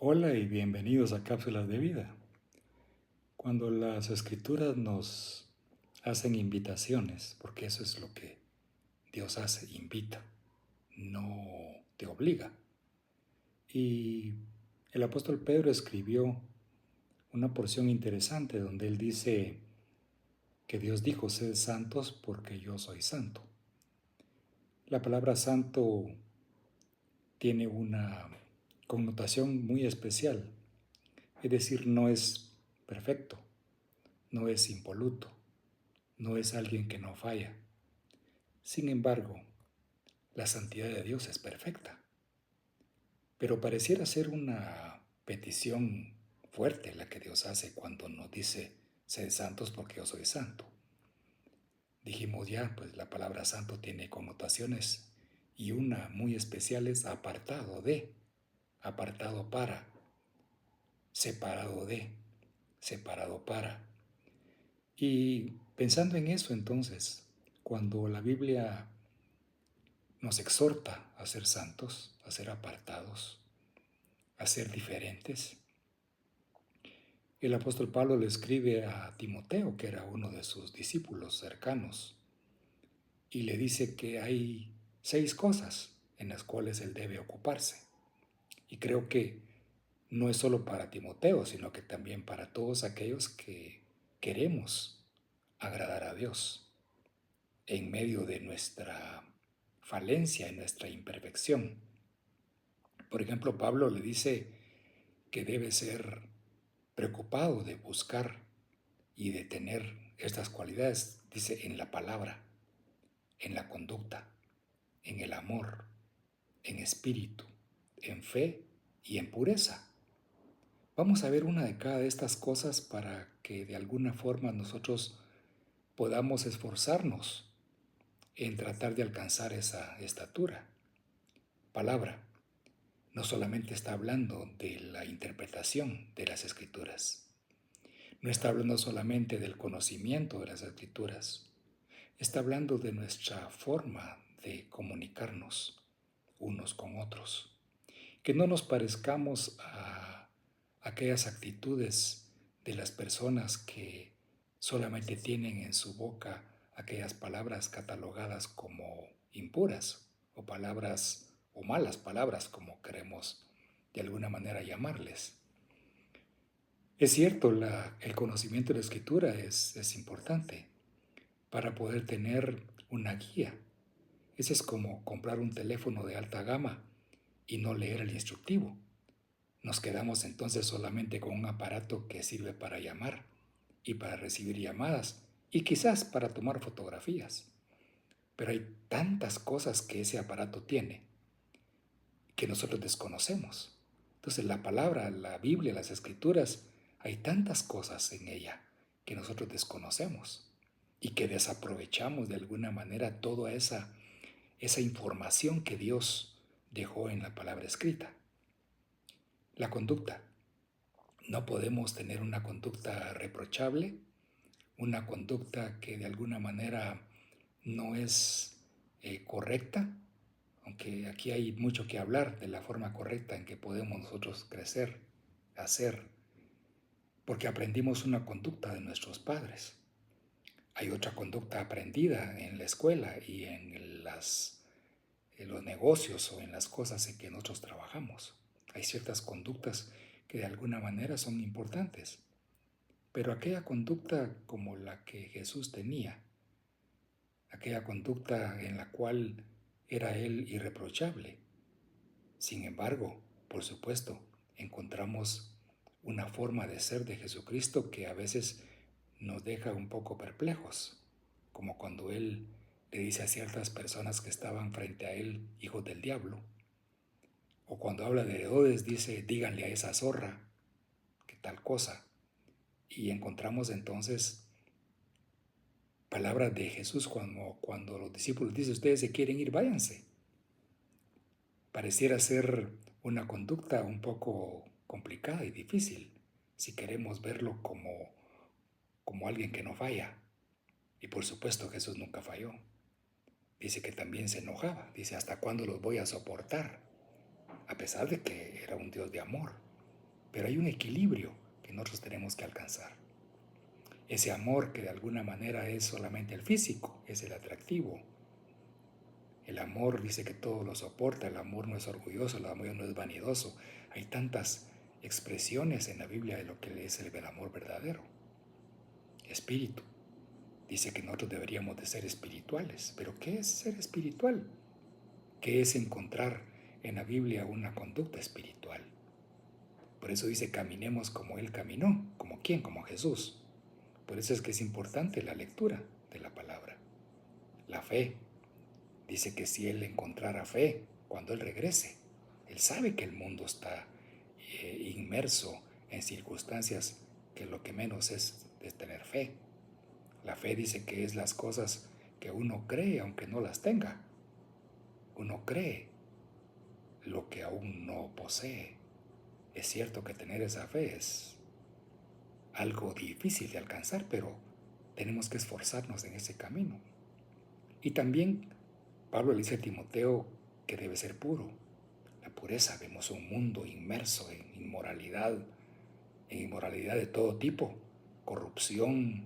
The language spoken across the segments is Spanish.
Hola y bienvenidos a Cápsulas de Vida. Cuando las escrituras nos hacen invitaciones, porque eso es lo que Dios hace, invita, no te obliga. Y el apóstol Pedro escribió una porción interesante donde él dice que Dios dijo, sed santos porque yo soy santo. La palabra santo tiene una connotación muy especial, es decir, no es perfecto, no es impoluto, no es alguien que no falla. Sin embargo, la santidad de Dios es perfecta, pero pareciera ser una petición fuerte la que Dios hace cuando nos dice, sed santos porque yo soy santo. Dijimos ya, pues la palabra santo tiene connotaciones y una muy especial es apartado de, apartado para, separado de, separado para. Y pensando en eso entonces, cuando la Biblia nos exhorta a ser santos, a ser apartados, a ser diferentes. El apóstol Pablo le escribe a Timoteo, que era uno de sus discípulos cercanos, y le dice que hay 6 cosas en las cuales él debe ocuparse. Y creo que no es solo para Timoteo, sino que también para todos aquellos que queremos agradar a Dios en medio de nuestra falencia, en nuestra imperfección. Por ejemplo, Pablo le dice que debe ser preocupado de buscar y de tener estas cualidades, dice, en la palabra, en la conducta, en el amor, en espíritu, en fe y en pureza. Vamos a ver una de cada de estas cosas para que de alguna forma nosotros podamos esforzarnos en tratar de alcanzar esa estatura. Palabra. No solamente está hablando de la interpretación de las escrituras, no está hablando solamente del conocimiento de las escrituras, está hablando de nuestra forma de comunicarnos unos con otros. Que no nos parezcamos a aquellas actitudes de las personas que solamente tienen en su boca aquellas palabras catalogadas como impuras o palabras o malas palabras como queremos de alguna manera llamarles. Es cierto, el conocimiento de la escritura es importante para poder tener una guía. Ese es como comprar un teléfono de alta gama y no leer el instructivo. Nos quedamos entonces solamente con un aparato que sirve para llamar y para recibir llamadas y quizás para tomar fotografías. Pero hay tantas cosas que ese aparato tiene que nosotros desconocemos. Entonces la palabra, la Biblia, las escrituras, hay tantas cosas en ella que nosotros desconocemos y que desaprovechamos de alguna manera toda esa información que Dios dejó en la palabra escrita. La conducta. No podemos tener una conducta reprochable, una conducta que de alguna manera no es correcta, aunque aquí hay mucho que hablar de la forma correcta en que podemos nosotros crecer, hacer, porque aprendimos una conducta de nuestros padres. Hay otra conducta aprendida en la escuela y en los negocios o en las cosas en que nosotros trabajamos. Hay ciertas conductas que de alguna manera son importantes, pero aquella conducta como la que Jesús tenía, aquella conducta en la cual era Él irreprochable. Sin embargo, por supuesto, encontramos una forma de ser de Jesucristo que a veces nos deja un poco perplejos, como cuando Él le dice a ciertas personas que estaban frente a Él, hijos del diablo, o cuando habla de Herodes dice, díganle a esa zorra que tal cosa. Y encontramos entonces palabras de Jesús cuando los discípulos dicen, ustedes se quieren ir, váyanse. Pareciera ser una conducta un poco complicada y difícil si queremos verlo como alguien que no falla. Y por supuesto Jesús nunca falló. Dice que también se enojaba. Dice, ¿hasta cuándo los voy a soportar? A pesar de que era un Dios de amor. pero hay un equilibrio que nosotros tenemos que alcanzar. Ese amor que de alguna manera es solamente el físico, es el atractivo. El amor dice que todo lo soporta, el amor no es orgulloso, el amor no es vanidoso. Hay tantas expresiones en la Biblia de lo que es el amor verdadero. Espíritu. Dice que nosotros deberíamos de ser espirituales. ¿Pero qué es ser espiritual? ¿Qué es encontrar en la Biblia una conducta espiritual? Por eso dice, caminemos como Él caminó. ¿Como quién? Como Jesús. Por eso es que es importante la lectura de la palabra. La fe. Dice que si Él encontrara fe cuando Él regrese, Él sabe que el mundo está inmerso en circunstancias que lo que menos es tener fe. La fe dice que es las cosas que uno cree aunque no las tenga. Uno cree lo que aún no posee. Es cierto que tener esa fe es algo difícil de alcanzar, pero tenemos que esforzarnos en ese camino. Y también Pablo le dice a Timoteo que debe ser puro. La pureza, vemos un mundo inmerso en inmoralidad de todo tipo, corrupción,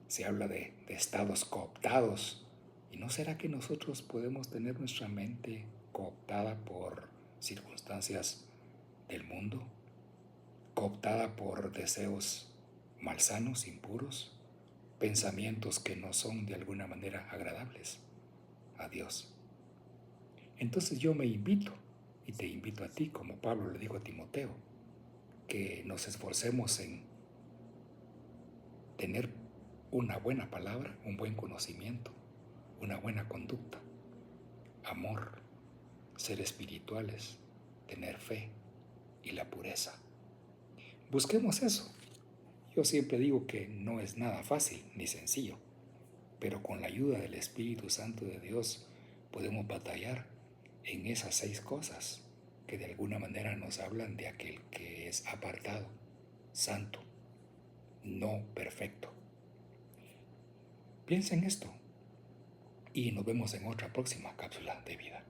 se habla de estados cooptados. ¿Y no será que nosotros podemos tener nuestra mente cooptada por circunstancias del mundo? Cooptada por deseos malsanos, impuros, pensamientos que no son de alguna manera agradables a Dios. Entonces yo me invito y te invito a ti, como Pablo le dijo a Timoteo, que nos esforcemos en tener una buena palabra, un buen conocimiento, una buena conducta, amor, ser espirituales, tener fe y la pureza. Busquemos eso. Yo siempre digo que no es nada fácil ni sencillo, pero con la ayuda del Espíritu Santo de Dios podemos batallar en esas 6 cosas que de alguna manera nos hablan de aquel que es apartado, santo, no perfecto. Piensa en esto y nos vemos en otra próxima cápsula de vida.